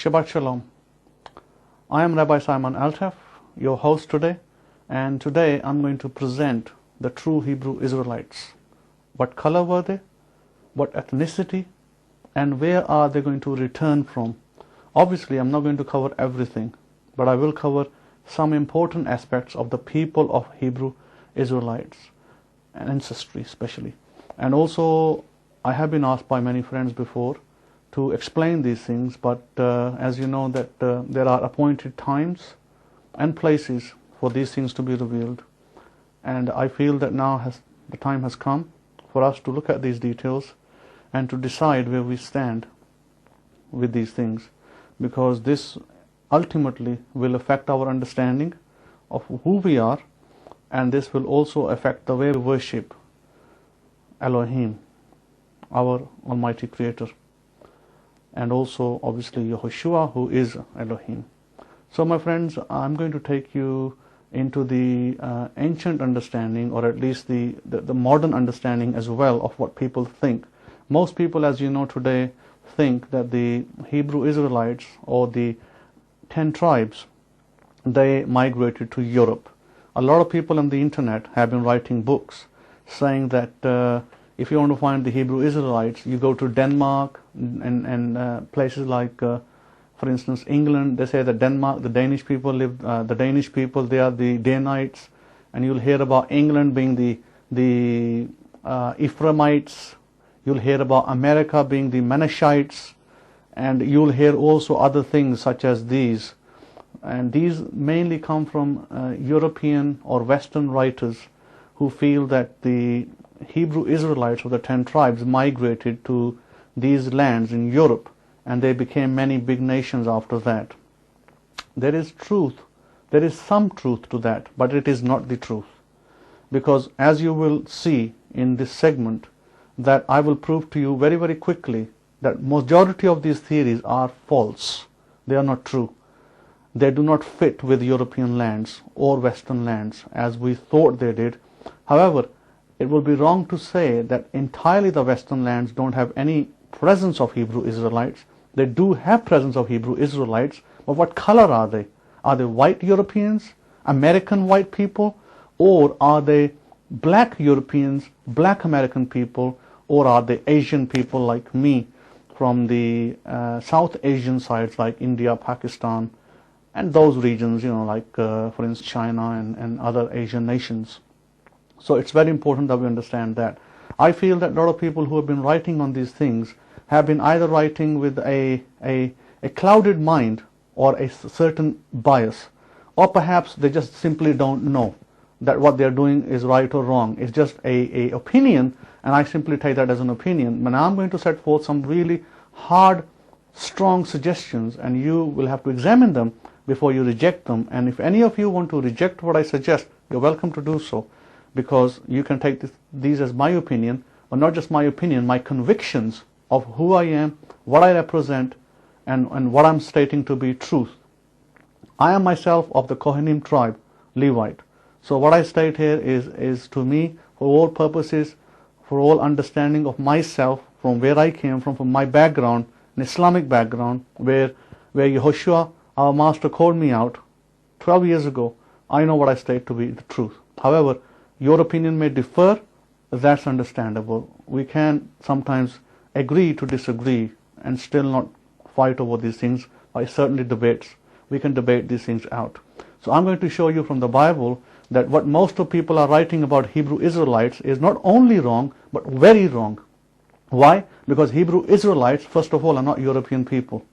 Shabbat Shalom. I am Rabbi Simon Altef, your host today, and today I'm going to present the true Hebrew Israelites. What color were they? What ethnicity? And where are they going to return from? Obviously, I'm not going to cover everything, but I will cover some important aspects of the people of Hebrew Israelites, and ancestry especially. And also, I have been asked by many friends before to explain these things, but as you know that there are appointed times and places for these things to be revealed, and I feel that now the time has come for us to look at these details and to decide where we stand with these things, because this ultimately will affect our understanding of who we are, and this will also affect the way we worship Elohim, our Almighty Creator, and also obviously Yehoshua, who is Elohim. So my friends, I'm going to take you into the ancient understanding, or at least the modern understanding as well, of what people think. Most people, as you know today, think that the Hebrew Israelites, or the 10 tribes, they migrated to Europe. A lot of people on the internet have been writing books saying that if you want to find the Hebrew Israelites, you go to Denmark and places like, for instance, England. They say that Denmark, the Danish people live. The Danish people, they are the Danites, and you'll hear about England being the Ephraimites. You'll hear about America being the Menashites, and you'll hear also other things such as these. And these mainly come from European or Western writers who feel that the Hebrew Israelites of the 10 tribes migrated to these lands in Europe, and they became many big nations after that. There is truth, there is some truth to that, but it is not the truth. Because as you will see in this segment, that I will prove to you very, very quickly that majority of these theories are false. They are not true. They do not fit with European lands or Western lands as we thought they did. However, it will be wrong to say that entirely the Western lands don't have any presence of Hebrew Israelites. They do have presence of Hebrew Israelites, but what color are they? Are they white Europeans, American white people, or are they black Europeans, black American people, or are they Asian people like me from the South Asian sides like India, Pakistan, and those regions, you know, like for instance China and other Asian nations. So it's very important that we understand that. I feel that a lot of people who have been writing on these things have been either writing with a clouded mind or a certain bias, or perhaps they just simply don't know that what they're doing is right or wrong. It's just a opinion, and I simply take that as an opinion. But now I'm going to set forth some really hard, strong suggestions, and you will have to examine them before you reject them. And if any of you want to reject what I suggest, you're welcome to do so, because you can take these as my opinion, or not just my opinion, my convictions of who I am, what I represent, and what I'm stating to be truth. I am myself of the Kohanim tribe, Levite. So what I state here is to me, for all purposes, for all understanding of myself, from where I came from my background, an Islamic background, where Yehoshua, our master, called me out 12 years ago. I know what I state to be the truth. However, your opinion may differ. That's understandable. We can sometimes agree to disagree and still not fight over these things by certainly debates. We can debate these things out. So I'm going to show you from the Bible that what most of people are writing about Hebrew Israelites is not only wrong, but very wrong. Why? Because Hebrew Israelites, first of all, are not European people.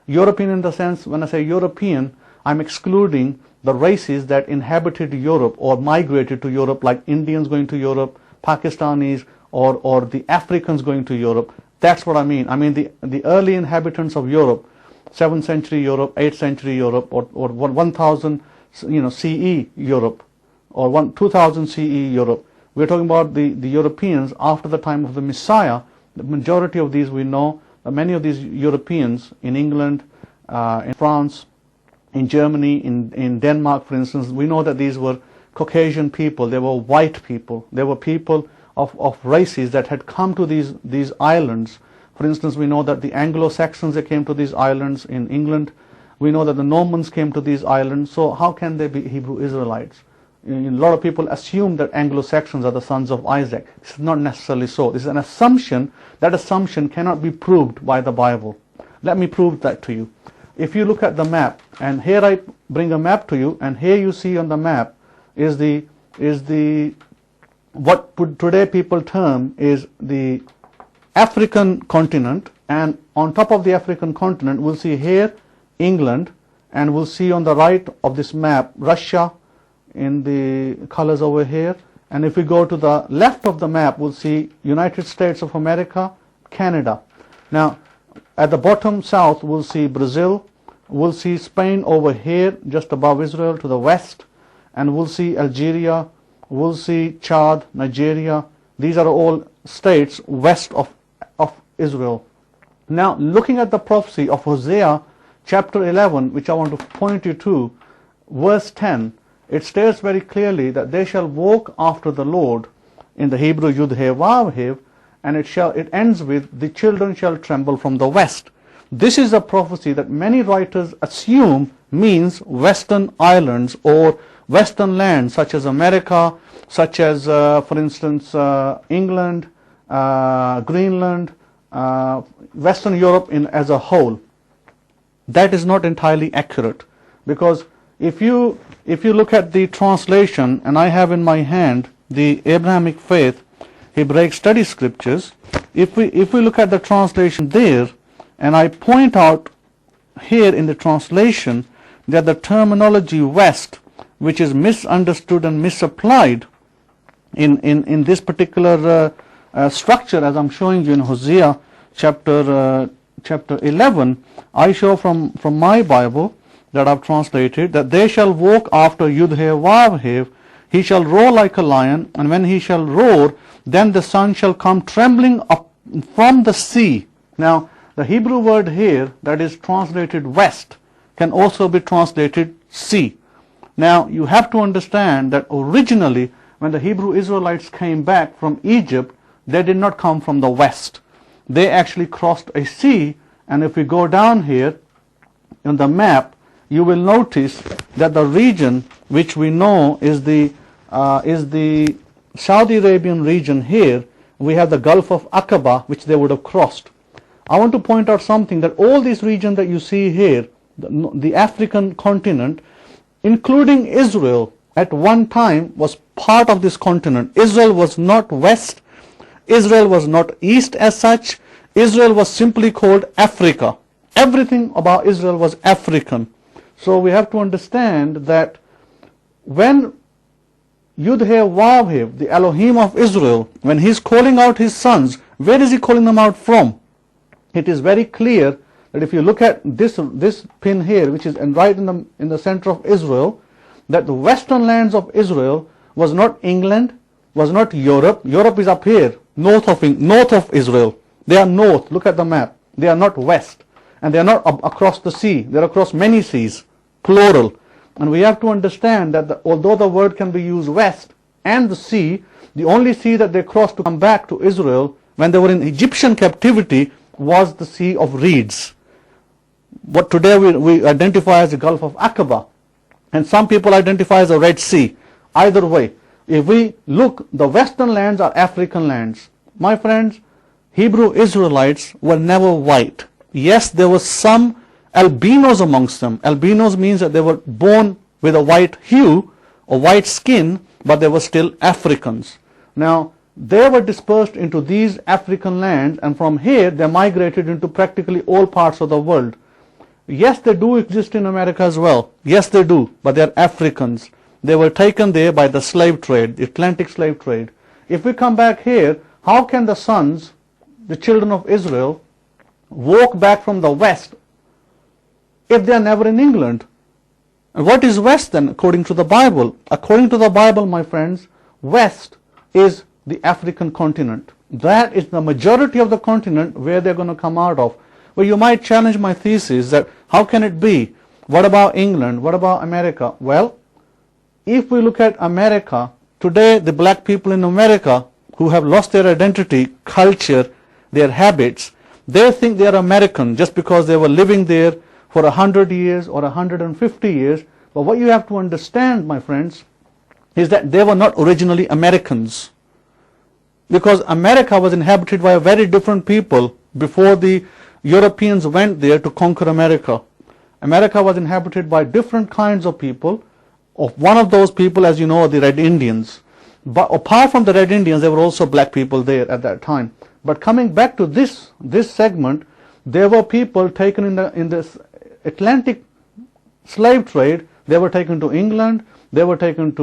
European in the sense, when I say European, I'm excluding the races that inhabited Europe or migrated to Europe, like Indians going to Europe, Pakistanis, or the Africans going to Europe. That's what I mean. I mean the early inhabitants of Europe, 7th century Europe, 8th century Europe, or 1000 CE Europe, or 2000 CE Europe. We're talking about the Europeans after the time of the Messiah. The majority of these we know, many of these Europeans in England, in France, in Germany, in Denmark, for instance, we know that these were Caucasian people. They were white people. They were people of races that had come to these islands For instance, we know that the Anglo-Saxons, they came to these islands in England. We know that the Normans came to these islands. So how can they be Hebrew Israelites? A lot of people assume that Anglo-Saxons are the sons of Isaac. This is not necessarily so. This is an assumption. That assumption cannot be proved by the Bible. Let me prove that to you. If you look at the map, and here I bring a map to you, and here you see on the map is the what today people term is the African continent, and on top of the African continent we'll see here England, and we'll see on the right of this map Russia in the colors over here, and if we go to the left of the map we'll see United States of America, Canada. Now at the bottom south we'll see Brazil, we'll see Spain over here just above Israel to the west, and we'll see Algeria, we'll see Chad, Nigeria. These are all states west of Israel. Now looking at the prophecy of Hosea chapter 11, which I want to point you to, verse 10, it states very clearly that they shall walk after the Lord, in the Hebrew Yud He Vav He, and it ends with the children shall tremble from the west. This is a prophecy that many writers assume means western islands or western lands such as America, such as for instance England, Greenland, Western Europe as a whole. That is not entirely accurate, because if you look at the translation, and I have in my hand the Abrahamic Faith Hebraic Study Scriptures, if we look at the translation there, and I point out here in the translation that the terminology west, which is misunderstood and misapplied in this particular structure, as I'm showing you in Hosea chapter 11, I show from my Bible that I've translated that they shall walk after Yud He Vav He shall roar like a lion, and when he shall roar, then the sun shall come trembling up from the sea. Now the Hebrew word here that is translated west can also be translated sea. Now you have to understand that originally when the Hebrew Israelites came back from Egypt, they did not come from the west. They actually crossed a sea, and if we go down here on the map, you will notice that the region which we know is the Saudi Arabian region here, we have the Gulf of Aqaba, which they would have crossed. I want to point out something, that all these regions that you see here, the African continent, including Israel, at one time was part of this continent. Israel was not west, Israel was not east as such, Israel was simply called Africa. Everything about Israel was African. So we have to understand that when Yud He Vav He, the Elohim of Israel, when he's calling out his sons, where is he calling them out from? It is very clear that if you look at this pin here, which is right in the center of Israel, that the western lands of Israel was not England, was not Europe. Europe is up here, north of Israel. They are north. Look at the map. They are not west, and they are not across the sea. They are across many seas, plural. And we have to understand that although the word can be used west and the sea, the only sea that they crossed to come back to Israel when they were in Egyptian captivity was the Sea of Reeds, what today we identify as the Gulf of Aqaba, and some people identify as the Red Sea. Either way, if we look, the western lands are African lands. My friends, Hebrew Israelites were never white. Yes, there were some albinos amongst them. Albinos means that they were born with a white hue or white skin, but they were still Africans. Now, they were dispersed into these African lands, and from here they migrated into practically all parts of the world. Yes, they do exist in America as well. Yes, they do, but they are Africans. They were taken there by the slave trade, the Atlantic slave trade. If we come back here, how can the sons, the children of Israel, walk back from the west if they are never in England? And what is west then according to the Bible? According to the Bible, my friends, west is the African continent. That is the majority of the continent where they're going to come out of. Well, you might challenge my thesis that how can it be? What about England? What about America? Well, if we look at America, today the black people in America who have lost their identity, culture, their habits, They think they are American just because they were living there for 100 years or 150 years. But what you have to understand, my friends, is that they were not originally Americans. Because America was inhabited by a very different people before the Europeans went there to conquer America. America was inhabited by different kinds of people. One of those people, as you know, are the Red Indians. But apart from the Red Indians, there were also black people there at that time. But coming back to this segment, there were people taken in this Atlantic slave trade. They were taken to England, they were taken to